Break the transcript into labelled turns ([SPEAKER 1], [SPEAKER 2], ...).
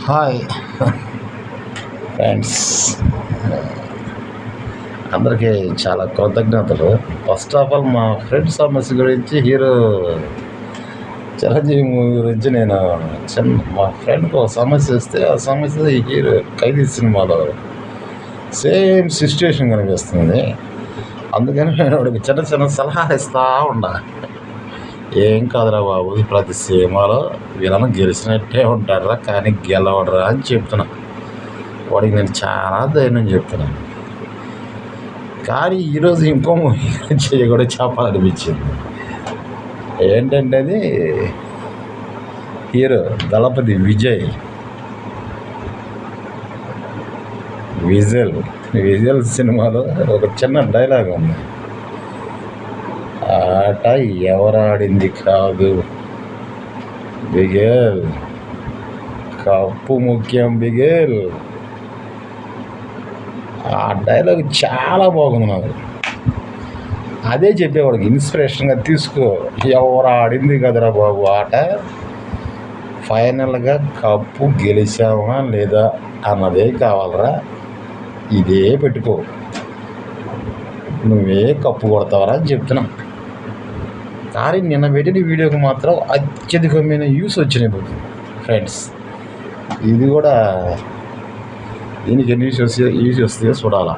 [SPEAKER 1] Hi friends, అందరికీ చాలా కృతజ్ఞతలు. ఫస్ట్ ఆఫ్ ఆల్ మా ఫ్రెండ్ సమస్య గురించి, హీరో చిరంజీవి మూవీ గురించి నేను మా ఫ్రెండ్కి ఒక సమస్య వస్తే ఆ సమస్య ఈ హీరో ఖైదీ సినిమాలో సేమ్ సిచ్యువేషన్ కనిపిస్తుంది. అందుకని నేను వాడికి చిన్న చిన్న సలహాలు ఇస్తూ ఉన్నా. ఏం కాదురా బాబు, ప్రతి సినిమాలో వీళ్ళని గెలిచినట్టే ఉంటారా కానీ గెలవడరా అని చెప్తున్నా. వాడికి నేను చాలా ధైర్యం చెప్తున్నాను. కానీ ఈరోజు ఇంకో మూవీ కూడా చెప్పాలనిపించింది. ఏంటంటే అది హీరో దళపతి విజల్ సినిమాలో ఒక చిన్న డైలాగ్ ఉంది. ఆట ఎవరాడింది కాదు బిగేల్, కప్పు ముఖ్యం బిగేల్. ఆ డైలాగ్ చాలా బాగుంది. నాకు అదే చెప్పేవాడికి ఇన్స్పిరేషన్గా తీసుకో. ఎవరు ఆడింది కదరా బాబు ఆట, ఫైనల్గా కప్పు గెలిచామా లేదా అన్నదే కావాలరా, ఇదే పెట్టుకో, నువ్వే కప్పు కొడతావరా అని చెప్తున్నా. కానీ నిన్న పెట్టిన వీడియోకి మాత్రం అత్యధికమైన యూస్ వచ్చినాయి ఫ్రెండ్స్. ఇది కూడా దీనికి ఎన్ని యూస్ వస్తాయో చూడాలా.